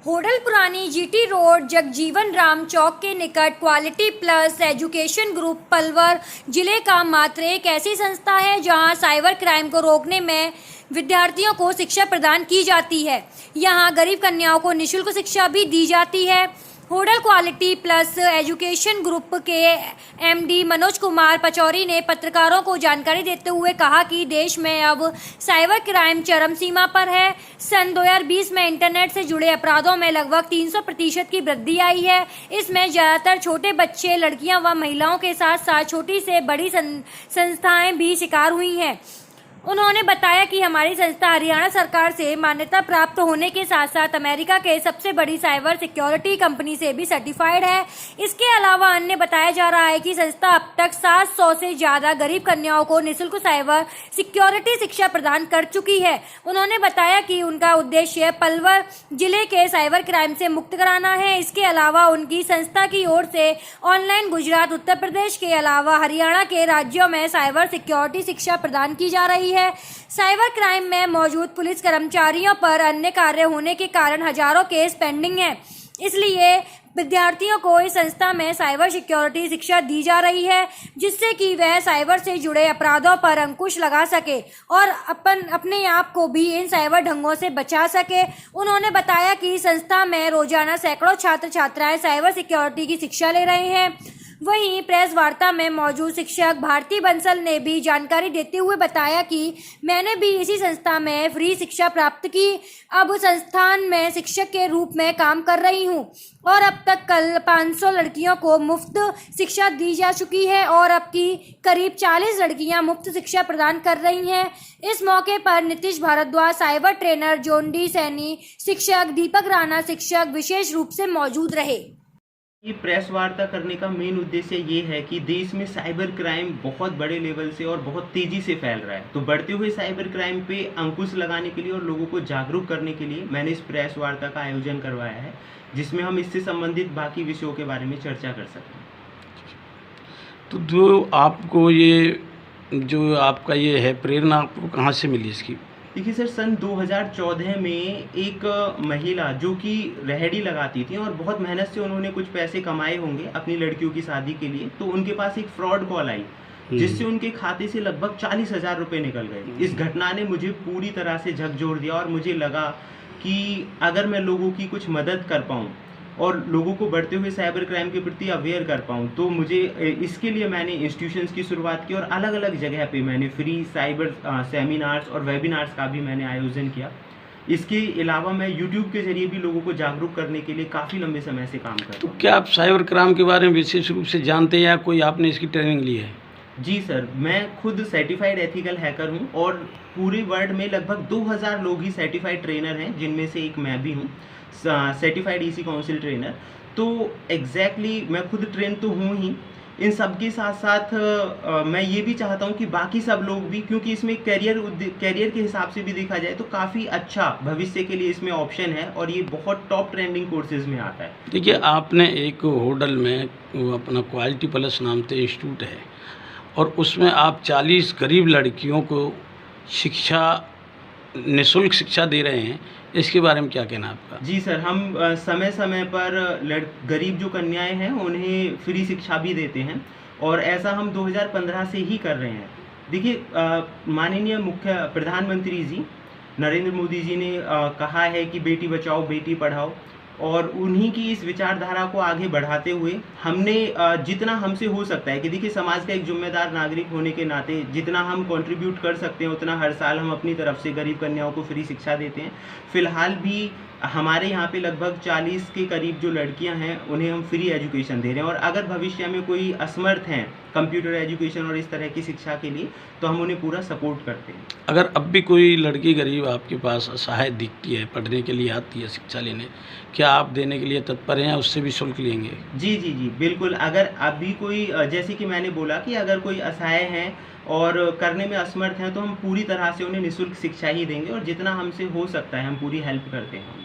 होडल पुरानी GT road Jagjivan Ram चौक के निकट quality plus education group Palwal जिले का मात्र एक ऐसी संस्था है जहां साइबर क्राइम को रोकने में विद्यार्थियों को शिक्षा प्रदान की जाती है। यहां गरीब कन्याओं को निःशुल्क शिक्षा भी दी जाती है। Hodal quality plus education group के एमडी मनोज कुमार पचौरी ने पत्रकारों को जानकारी देते हुए कहा कि देश में अब साइबर क्राइम चरम सीमा पर है। सन 2020 में इंटरनेट से जुड़े अपराधों में लगभग 300% की वृद्धि आई है। इसमें ज्यादातर छोटे बच्चे, लड़कियां व महिलाओं के साथ साथ छोटी से बड़ी संस्थाएं भी शिकार हुई हैं। उन्होंने बताया कि हमारी संस्था हरियाणा सरकार से मान्यता प्राप्त होने के साथ साथ अमेरिका के सबसे बड़ी साइबर सिक्योरिटी कंपनी से भी सर्टिफाइड है। इसके अलावा अन्य बताया जा रहा है कि संस्था अब तक 700 से ज्यादा गरीब कन्याओं को निःशुल्क साइबर सिक्योरिटी शिक्षा प्रदान कर चुकी है। उन्होंने बताया कि उनका उद्देश्य पलवल जिले के साइबर क्राइम से मुक्त कराना है। इसके अलावा उनकी संस्था की ओर से ऑनलाइन गुजरात, उत्तर प्रदेश के अलावा हरियाणा के राज्यों में साइबर सिक्योरिटी शिक्षा प्रदान की जा रही है। साइबर क्राइम में मौजूद पुलिस कर्मचारियों पर अन्य कार्य होने के कारण हजारों केस पेंडिंग हैं। इसलिए विद्यार्थियों को इस संस्था में साइबर सिक्योरिटी शिक्षा दी जा रही है, जिससे कि वह साइबर से जुड़े अपराधों पर अंकुश लगा सके और अपने आप को भी इन साइबर ढंगों से बचा सके। उन्होंने बताया कि संस्था में रोजाना सैकड़ों छात्र छात्राएं साइबर सिक्योरिटी की शिक्षा ले रहे हैं। वहीं प्रेस वार्ता में मौजूद शिक्षक भारती बंसल ने भी जानकारी देते हुए बताया कि मैंने भी इसी संस्था में फ्री शिक्षा प्राप्त की। अब संस्थान में शिक्षक के रूप में काम कर रही हूं और अब तक कल 500 लड़कियों को मुफ्त शिक्षा दी जा चुकी है और अब की करीब 40 लड़कियां मुफ्त शिक्षा प्रदान कर रही हैं। इस मौके पर नीतीश भारद्वाज, साइबर ट्रेनर जोंडी सैनी, शिक्षक दीपक राणा शिक्षक विशेष रूप से मौजूद रहे। ये प्रेस वार्ता करने का मेन उद्देश्य ये है कि देश में साइबर क्राइम बहुत बड़े लेवल से और बहुत तेजी से फैल रहा है। तो बढ़ते हुए साइबर क्राइम पे अंकुश लगाने के लिए और लोगों को जागरूक करने के लिए मैंने इस प्रेस वार्ता का आयोजन करवाया है, जिसमें हम इससे संबंधित बाकी विषयों के बारे में चर्चा कर सकते हैं। तो जो आपका ये है प्रेरणा आपको कहाँ से मिली इसकी? देखिए सर, सन 2014 में एक महिला जो कि रेहड़ी लगाती थी और बहुत मेहनत से उन्होंने कुछ पैसे कमाए होंगे अपनी लड़कियों की शादी के लिए, तो उनके पास एक फ्रॉड कॉल आई जिससे उनके खाते से लगभग 40,000 रुपये निकल गए। इस घटना ने मुझे पूरी तरह से झकझोर दिया और मुझे लगा कि अगर मैं लोगों की कुछ मदद कर पाऊँ और लोगों को बढ़ते हुए साइबर क्राइम के प्रति अवेयर कर पाऊँ, तो मुझे इसके लिए मैंने इंस्टीट्यूशंस की शुरुआत की और अलग अलग जगह पे मैंने फ्री साइबर सेमिनार्स और वेबिनार्स का भी मैंने आयोजन किया। इसके अलावा मैं यूट्यूब के जरिए भी लोगों को जागरूक करने के लिए काफ़ी लंबे समय से काम कर रहा हूँ। तो क्या आप साइबर क्राइम के बारे में विशेष रूप से जानते हैं या कोई आपने इसकी ट्रेनिंग ली है? जी सर, मैं खुद सर्टिफाइड एथिकल हैकर हूँ और पूरे वर्ल्ड में लगभग 2000 लोग ही सर्टिफाइड ट्रेनर हैं, जिनमें से एक मैं भी हूँ, सर्टिफाइड ईसी काउंसिल ट्रेनर। तो एग्जैक्टली मैं खुद ट्रेन तो हूँ ही। इन सब के साथ साथ मैं ये भी चाहता हूँ कि बाकी सब लोग भी, क्योंकि इसमें करियर के हिसाब से भी देखा जाए तो काफ़ी अच्छा भविष्य के लिए इसमें ऑप्शन है और ये बहुत टॉप ट्रेंडिंग कोर्सेज में आता है। देखिए, आपने एक होडल में अपना क्वालिटी प्लस नाम से इंस्टीट्यूट है और उसमें आप 40 गरीब लड़कियों को निःशुल्क शिक्षा दे रहे हैं। इसके बारे में क्या कहना है आपका? जी सर, हम समय समय पर गरीब जो कन्याएं हैं उन्हें फ्री शिक्षा भी देते हैं और ऐसा हम 2015 से ही कर रहे हैं। देखिए, माननीय मुख्य प्रधानमंत्री जी नरेंद्र मोदी जी ने कहा है कि बेटी बचाओ बेटी पढ़ाओ, और उन्हीं की इस विचारधारा को आगे बढ़ाते हुए हमने जितना हमसे हो सकता है कि देखिए, समाज का एक जिम्मेदार नागरिक होने के नाते जितना हम कंट्रीब्यूट कर सकते हैं उतना हर साल हम अपनी तरफ से गरीब कन्याओं को फ्री शिक्षा देते हैं। फिलहाल भी हमारे यहाँ पे लगभग 40 के करीब जो लड़कियाँ हैं उन्हें हम फ्री एजुकेशन दे रहे हैं और अगर भविष्य में कोई असमर्थ हैं कंप्यूटर एजुकेशन और इस तरह की शिक्षा के लिए तो हम उन्हें पूरा सपोर्ट करते हैं। अगर अब भी कोई लड़की गरीब आपके पास असहाय दिखती है, पढ़ने के लिए आती है शिक्षा लेने, क्या आप देने के लिए तत्पर हैं, उससे भी शुल्क लेंगे? जी जी जी बिल्कुल। अगर अभी कोई, जैसे कि मैंने बोला कि अगर कोई असहाय हैं और करने में असमर्थ हैं तो हम पूरी तरह से उन्हें निःशुल्क शिक्षा ही देंगे और जितना हमसे हो सकता है हम पूरी हेल्प करते हैं।